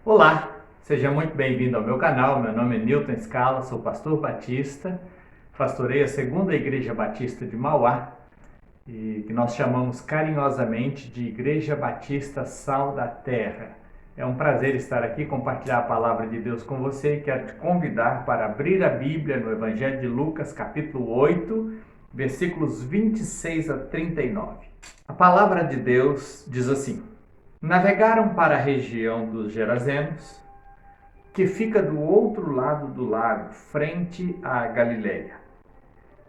Olá, seja muito bem-vindo ao meu canal. Meu nome é Newton Scala, sou pastor batista, pastorei a Segunda Igreja Batista de Mauá e que nós chamamos carinhosamente de Igreja Batista Sal da Terra. É um prazer estar aqui, compartilhar a palavra de Deus com você e quero te convidar para abrir a Bíblia no Evangelho de Lucas, capítulo 8, versículos 26 a 39. A palavra de Deus diz assim: Navegaram para a região dos Gerazenos, que fica do outro lado do lago, frente à Galileia.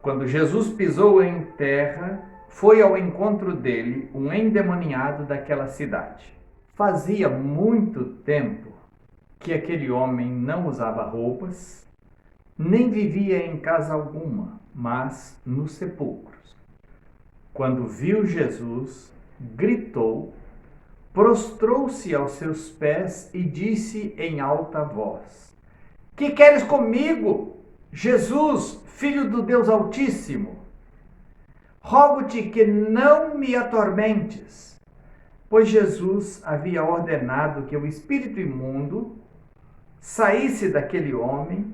Quando Jesus pisou em terra, foi ao encontro dele um endemoniado daquela cidade. Fazia muito tempo que aquele homem não usava roupas, nem vivia em casa alguma, mas nos sepulcros. Quando viu Jesus, gritou, prostrou-se aos seus pés e disse em alta voz: Que queres comigo, Jesus, Filho do Deus Altíssimo? Rogo-te que não me atormentes. Pois Jesus havia ordenado que o espírito imundo saísse daquele homem.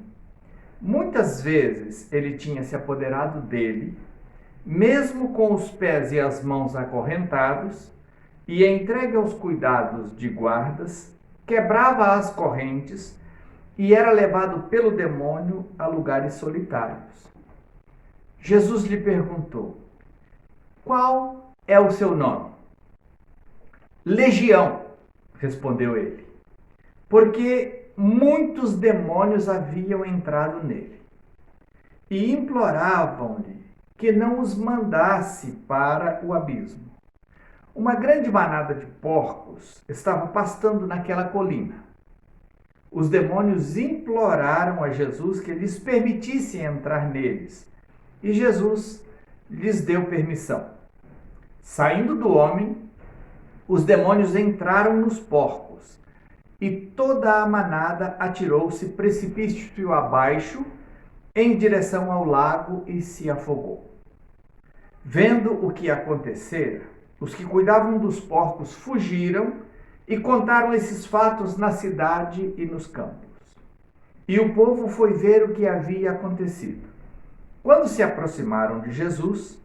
Muitas vezes ele tinha se apoderado dele, mesmo com os pés e as mãos acorrentados, e entregue aos cuidados de guardas, quebrava as correntes e era levado pelo demônio a lugares solitários. Jesus lhe perguntou: Qual é o seu nome? Legião, respondeu ele, porque muitos demônios haviam entrado nele e imploravam-lhe que não os mandasse para o abismo. Uma grande manada de porcos estava pastando naquela colina. Os demônios imploraram a Jesus que lhes permitisse entrar neles, e Jesus lhes deu permissão. Saindo do homem, os demônios entraram nos porcos, e toda a manada atirou-se precipício abaixo, em direção ao lago, e se afogou. Vendo o que acontecera, os que cuidavam dos porcos fugiram e contaram esses fatos na cidade e nos campos. E o povo foi ver o que havia acontecido. Quando se aproximaram de Jesus,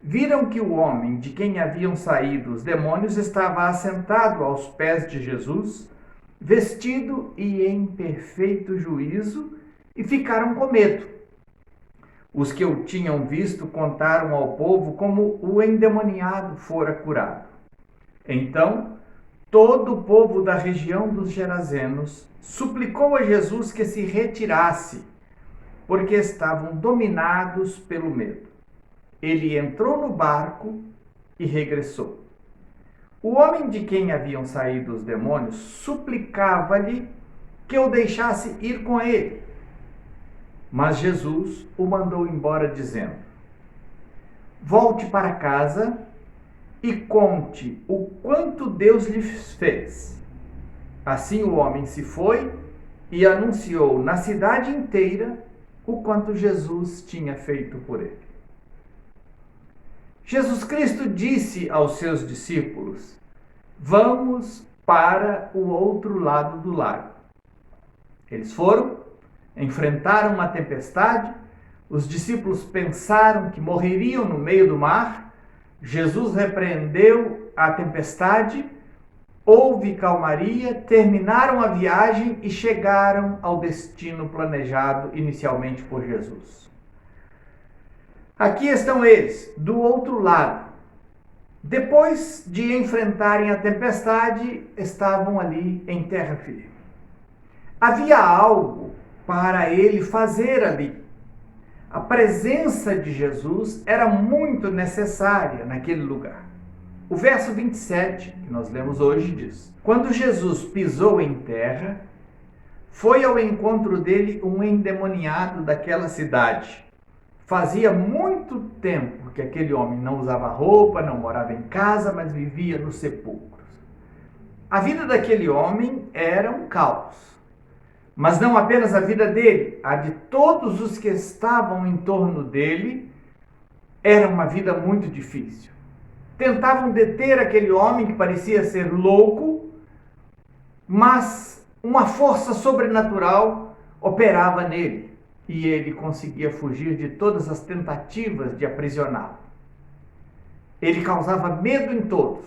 viram que o homem de quem haviam saído os demônios estava assentado aos pés de Jesus, vestido e em perfeito juízo, e ficaram com medo. Os que o tinham visto contaram ao povo como o endemoniado fora curado. Então, todo o povo da região dos Gerazenos suplicou a Jesus que se retirasse, porque estavam dominados pelo medo. Ele entrou no barco e regressou. O homem de quem haviam saído os demônios suplicava-lhe que o deixasse ir com ele. Mas Jesus o mandou embora, dizendo: Volte para casa e conte o quanto Deus lhe fez. Assim o homem se foi e anunciou na cidade inteira o quanto Jesus tinha feito por ele. Jesus Cristo disse aos seus discípulos: Vamos para o outro lado do lago. Eles foram, enfrentaram uma tempestade, os discípulos pensaram que morreriam no meio do mar. Jesus repreendeu a tempestade, houve calmaria, terminaram a viagem e chegaram ao destino planejado inicialmente por Jesus. Aqui estão eles, do outro lado. Depois de enfrentarem a tempestade, estavam ali em terra firme. Havia algo para ele fazer ali. A presença de Jesus era muito necessária naquele lugar. O verso 27, que nós lemos hoje, diz: Quando Jesus pisou em terra, foi ao encontro dele um endemoniado daquela cidade. Fazia muito tempo que aquele homem não usava roupa, não morava em casa, mas vivia nos sepulcros. A vida daquele homem era um caos. Mas não apenas a vida dele, a de todos os que estavam em torno dele, era uma vida muito difícil. Tentavam deter aquele homem que parecia ser louco, mas uma força sobrenatural operava nele e ele conseguia fugir de todas as tentativas de aprisioná-lo. Ele causava medo em todos.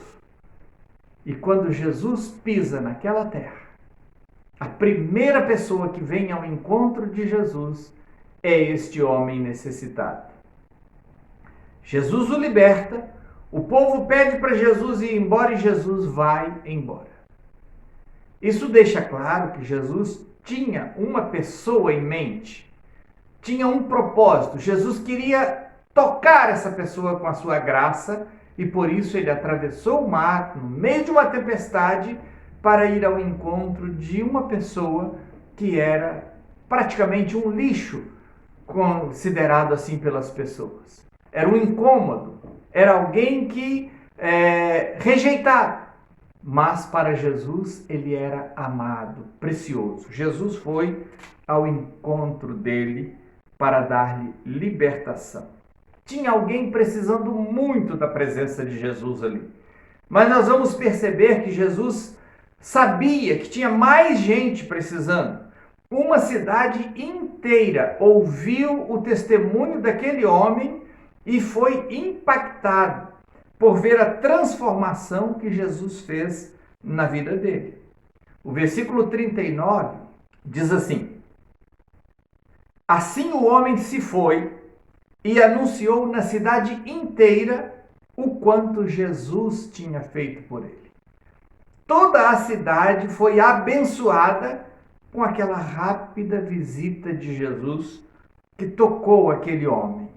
E quando Jesus pisa naquela terra, a primeira pessoa que vem ao encontro de Jesus é este homem necessitado. Jesus o liberta, o povo pede para Jesus ir embora e Jesus vai embora. Isso deixa claro que Jesus tinha uma pessoa em mente, tinha um propósito. Jesus queria tocar essa pessoa com a sua graça e por isso ele atravessou o mar no meio de uma tempestade para ir ao encontro de uma pessoa que era praticamente um lixo, considerado assim pelas pessoas. Era um incômodo, era alguém que rejeitado. Mas para Jesus ele era amado, precioso. Jesus foi ao encontro dele para dar-lhe libertação. Tinha alguém precisando muito da presença de Jesus ali. Mas nós vamos perceber que Jesus sabia que tinha mais gente precisando. Uma cidade inteira ouviu o testemunho daquele homem e foi impactado por ver a transformação que Jesus fez na vida dele. O versículo 39 diz assim: Assim o homem se foi e anunciou na cidade inteira o quanto Jesus tinha feito por ele. Toda a cidade foi abençoada com aquela rápida visita de Jesus que tocou aquele homem,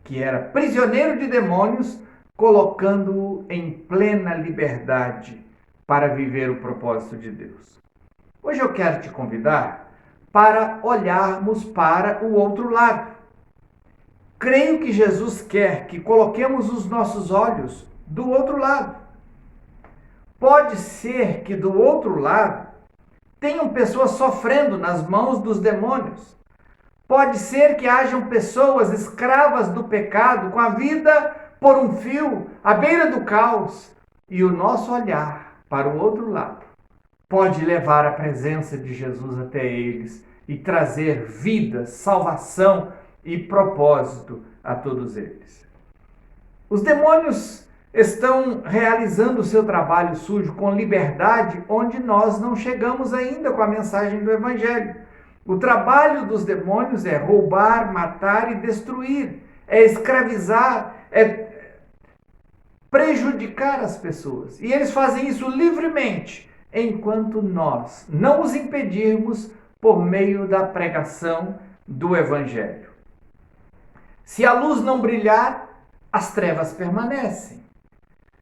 que era prisioneiro de demônios, colocando-o em plena liberdade para viver o propósito de Deus. Hoje eu quero te convidar para olharmos para o outro lado. Creio que Jesus quer que coloquemos os nossos olhos do outro lado. Pode ser que do outro lado tenham pessoas sofrendo nas mãos dos demônios. Pode ser que hajam pessoas escravas do pecado, com a vida por um fio, à beira do caos. E o nosso olhar para o outro lado pode levar a presença de Jesus até eles e trazer vida, salvação e propósito a todos eles. Os demônios estão realizando o seu trabalho sujo com liberdade, onde nós não chegamos ainda com a mensagem do Evangelho. O trabalho dos demônios é roubar, matar e destruir, é escravizar, é prejudicar as pessoas. E eles fazem isso livremente, enquanto nós não os impedirmos por meio da pregação do Evangelho. Se a luz não brilhar, as trevas permanecem.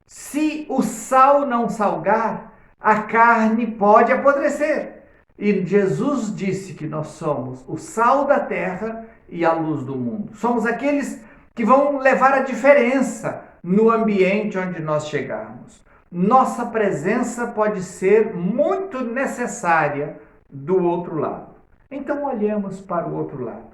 Se o sal não salgar, a carne pode apodrecer. E Jesus disse que nós somos o sal da terra e a luz do mundo. Somos aqueles que vão levar a diferença no ambiente onde nós chegarmos. Nossa presença pode ser muito necessária do outro lado. Então olhemos para o outro lado.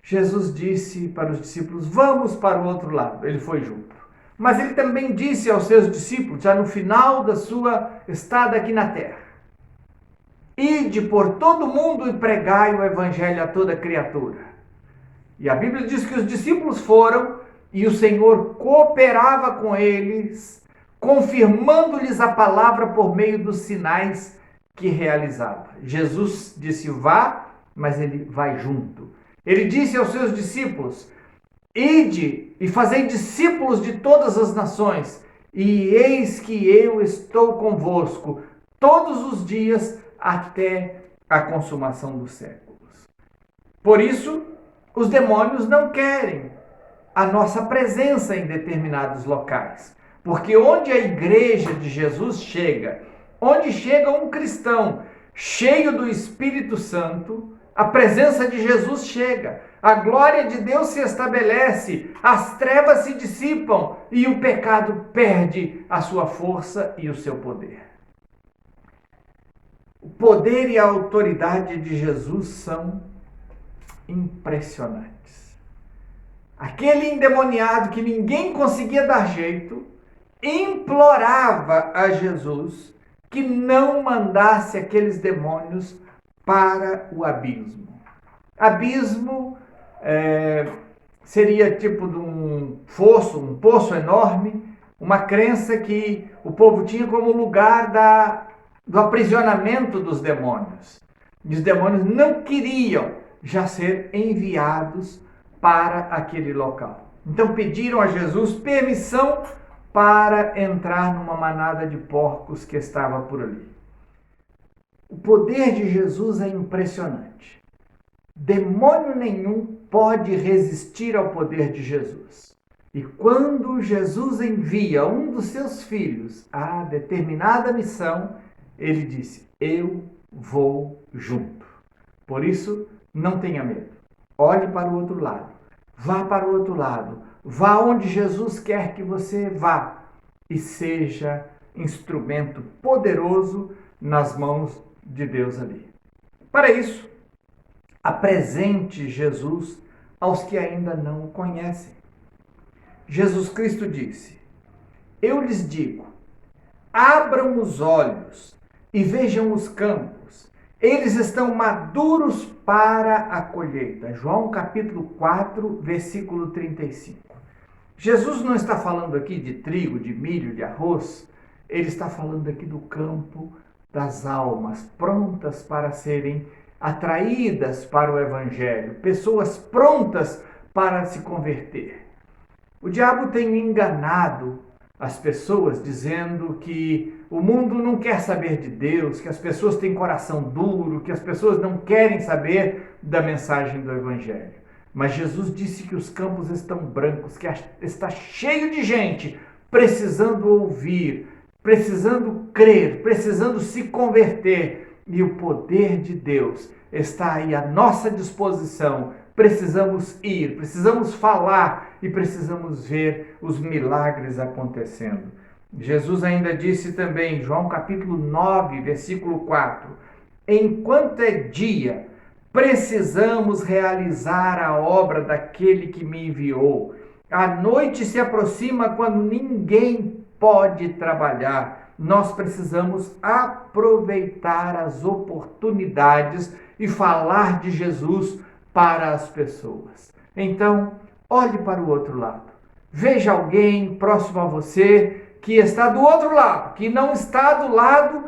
Jesus disse para os discípulos: vamos para o outro lado. Ele foi junto. Mas ele também disse aos seus discípulos, já no final da sua estada aqui na terra: ide por todo mundo e pregai o evangelho a toda criatura. E a Bíblia diz que os discípulos foram e o Senhor cooperava com eles, confirmando-lhes a palavra por meio dos sinais que realizava. Jesus disse: vá, mas ele vai junto. Ele disse aos seus discípulos: ide e fazei discípulos de todas as nações, e eis que eu estou convosco todos os dias até a consumação dos séculos. Por isso, os demônios não querem a nossa presença em determinados locais, porque onde a igreja de Jesus chega, onde chega um cristão cheio do Espírito Santo, a presença de Jesus chega, a glória de Deus se estabelece, as trevas se dissipam e o pecado perde a sua força e o seu poder. O poder e a autoridade de Jesus são impressionantes. Aquele endemoniado que ninguém conseguia dar jeito, implorava a Jesus que não mandasse aqueles demônios para o abismo. Abismo seria tipo de um poço enorme, uma crença que o povo tinha como lugar do aprisionamento dos demônios. E os demônios não queriam já ser enviados para aquele local. Então pediram a Jesus permissão para entrar numa manada de porcos que estava por ali. O poder de Jesus é impressionante. Demônio nenhum pode resistir ao poder de Jesus. E quando Jesus envia um dos seus filhos a determinada missão, ele disse: eu vou junto. Por isso, não tenha medo. Olhe para o outro lado. Vá para o outro lado. Vá onde Jesus quer que você vá. E seja instrumento poderoso nas mãos de Deus ali. Para isso, apresente Jesus aos que ainda não o conhecem. Jesus Cristo disse: eu lhes digo, abram os olhos e vejam os campos. Eles estão maduros para a colheita. João capítulo 4, versículo 35. Jesus não está falando aqui de trigo, de milho, de arroz. Ele está falando aqui do campo das almas, prontas para serem atraídas para o Evangelho, pessoas prontas para se converter. O diabo tem enganado as pessoas dizendo que o mundo não quer saber de Deus, que as pessoas têm coração duro, que as pessoas não querem saber da mensagem do Evangelho. Mas Jesus disse que os campos estão brancos, que está cheio de gente precisando ouvir, precisando crer, precisando se converter. E o poder de Deus está aí à nossa disposição. Precisamos ir, precisamos falar e precisamos ver os milagres acontecendo. Jesus ainda disse também, João capítulo 9, versículo 4, enquanto é dia, precisamos realizar a obra daquele que me enviou. A noite se aproxima quando ninguém pode trabalhar. Nós precisamos aproveitar as oportunidades e falar de Jesus para as pessoas. Então, olhe para o outro lado. Veja alguém próximo a você que está do outro lado, que não está do lado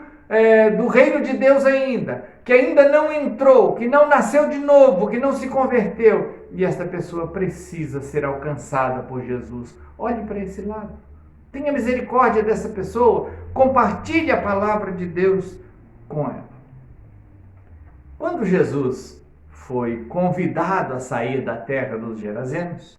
do reino de Deus ainda, que ainda não entrou, que não nasceu de novo, que não se converteu. E esta pessoa precisa ser alcançada por Jesus. Olhe para esse lado. Tenha misericórdia dessa pessoa. Compartilhe a palavra de Deus com ela. Quando Jesus foi convidado a sair da terra dos Gerazenos,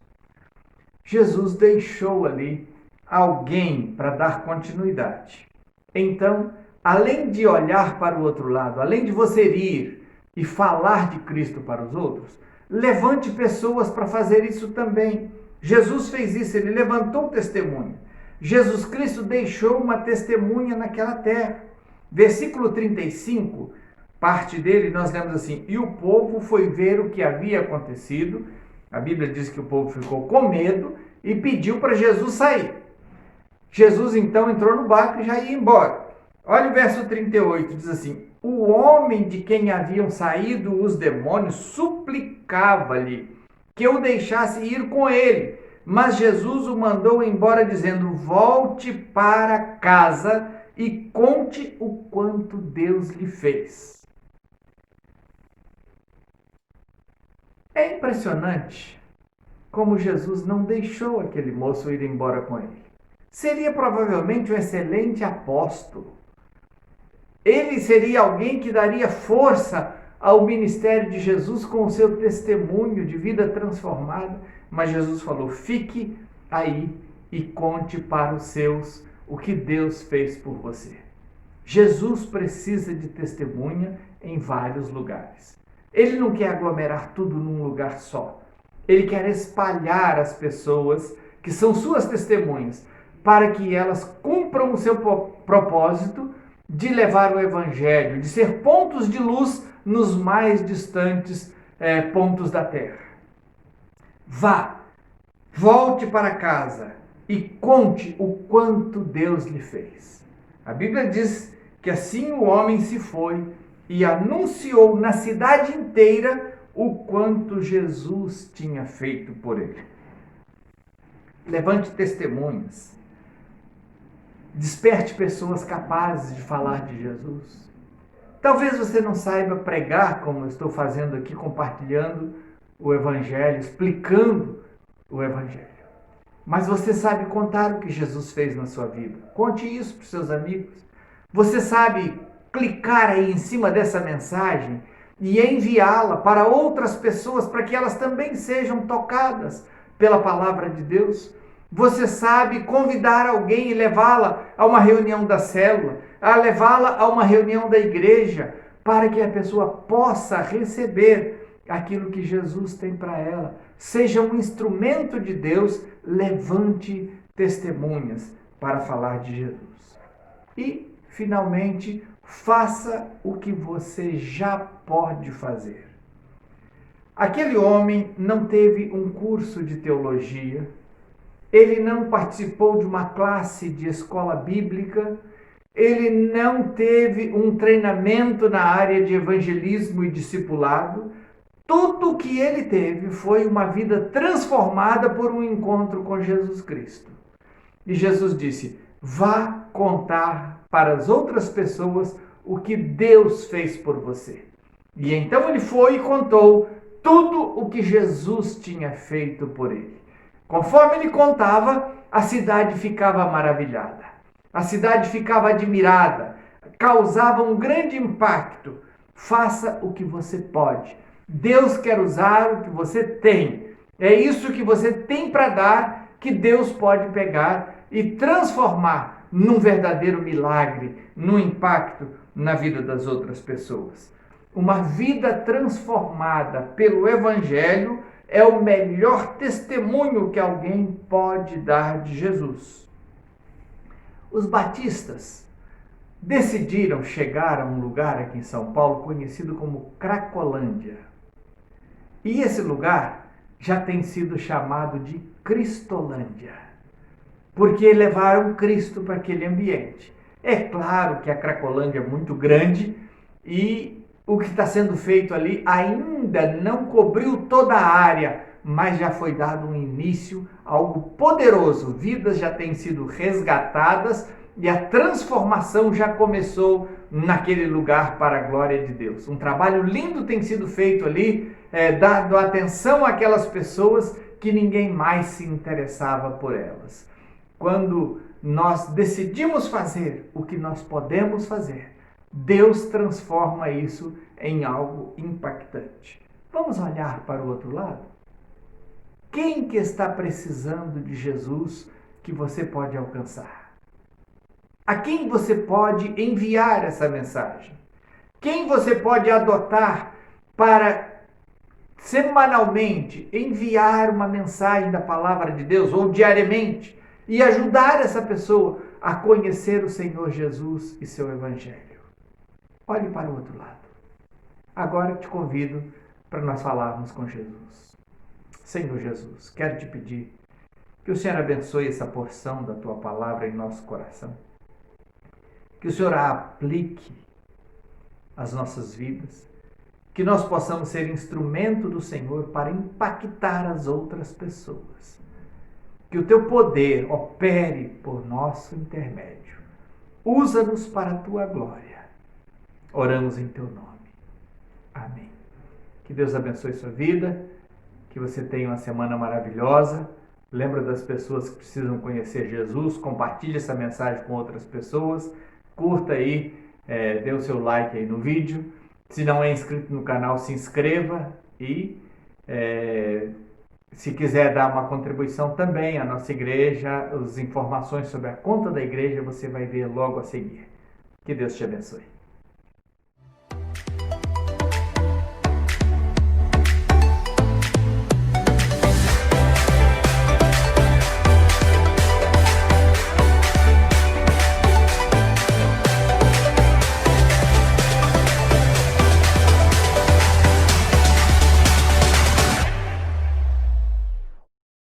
Jesus deixou ali alguém para dar continuidade. Então, além de olhar para o outro lado, além de você ir e falar de Cristo para os outros, levante pessoas para fazer isso também. Jesus fez isso, ele levantou testemunha. Jesus Cristo deixou uma testemunha naquela terra. Versículo 35, parte dele, nós lemos assim: e o povo foi ver o que havia acontecido. A Bíblia diz que o povo ficou com medo e pediu para Jesus sair. Jesus então entrou no barco e já ia embora. Olha o verso 38, diz assim: o homem de quem haviam saído os demônios suplicava-lhe que o deixasse ir com ele. Mas Jesus o mandou embora, dizendo: volte para casa e conte o quanto Deus lhe fez. É impressionante como Jesus não deixou aquele moço ir embora com ele. Seria provavelmente um excelente apóstolo. Ele seria alguém que daria força ao ministério de Jesus com o seu testemunho de vida transformada. Mas Jesus falou: fique aí e conte para os seus o que Deus fez por você. Jesus precisa de testemunha em vários lugares. Ele não quer aglomerar tudo num lugar só. Ele quer espalhar as pessoas que são suas testemunhas para que elas cumpram o seu propósito de levar o Evangelho, de ser pontos de luz nos mais distantes pontos da terra. Vá, volte para casa e conte o quanto Deus lhe fez. A Bíblia diz que assim o homem se foi e anunciou na cidade inteira o quanto Jesus tinha feito por ele. Levante testemunhas. Desperte pessoas capazes de falar de Jesus. Talvez você não saiba pregar, como eu estou fazendo aqui, compartilhando o Evangelho, explicando o Evangelho. Mas você sabe contar o que Jesus fez na sua vida. Conte isso para os seus amigos. Você sabe clicar aí em cima dessa mensagem e enviá-la para outras pessoas, para que elas também sejam tocadas pela palavra de Deus. Você sabe convidar alguém e levá-la a uma reunião da célula, a levá-la a uma reunião da igreja, para que a pessoa possa receber aquilo que Jesus tem para ela. Seja um instrumento de Deus, levante testemunhas para falar de Jesus. E, finalmente, faça o que você já pode fazer. Aquele homem não teve um curso de teologia, ele não participou de uma classe de escola bíblica, ele não teve um treinamento na área de evangelismo e discipulado. Tudo o que ele teve foi uma vida transformada por um encontro com Jesus Cristo. E Jesus disse: vá contar para as outras pessoas o que Deus fez por você. E então ele foi e contou tudo o que Jesus tinha feito por ele. Conforme ele contava, a cidade ficava maravilhada. A cidade ficava admirada, causava um grande impacto. Faça o que você pode. Deus quer usar o que você tem. É isso que você tem para dar, que Deus pode pegar e transformar num verdadeiro milagre, num impacto na vida das outras pessoas. Uma vida transformada pelo Evangelho é o melhor testemunho que alguém pode dar de Jesus. Os batistas decidiram chegar a um lugar aqui em São Paulo conhecido como Cracolândia. E esse lugar já tem sido chamado de Cristolândia, porque levaram Cristo para aquele ambiente. É claro que a Cracolândia é muito grande e o que está sendo feito ali ainda não cobriu toda a área, mas já foi dado um início, algo poderoso. Vidas já têm sido resgatadas e a transformação já começou naquele lugar para a glória de Deus. Um trabalho lindo tem sido feito ali, dando atenção àquelas pessoas que ninguém mais se interessava por elas. Quando nós decidimos fazer o que nós podemos fazer, Deus transforma isso em algo impactante. Vamos olhar para o outro lado? Quem que está precisando de Jesus que você pode alcançar? A quem você pode enviar essa mensagem? Quem você pode adotar para semanalmente enviar uma mensagem da palavra de Deus ou diariamente e ajudar essa pessoa a conhecer o Senhor Jesus e seu Evangelho? Olhe para o outro lado. Agora te convido para nós falarmos com Jesus. Senhor Jesus, quero te pedir que o Senhor abençoe essa porção da tua palavra em nosso coração. Que o Senhor a aplique às nossas vidas. Que nós possamos ser instrumento do Senhor para impactar as outras pessoas. Que o teu poder opere por nosso intermédio. Usa-nos para a tua glória. Oramos em teu nome. Amém. Que Deus abençoe sua vida, que você tenha uma semana maravilhosa. Lembra das pessoas que precisam conhecer Jesus, compartilhe essa mensagem com outras pessoas, curta aí, dê o seu like aí no vídeo. Se não é inscrito no canal, se inscreva e se quiser dar uma contribuição também à nossa igreja, as informações sobre a conta da igreja você vai ver logo a seguir. Que Deus te abençoe.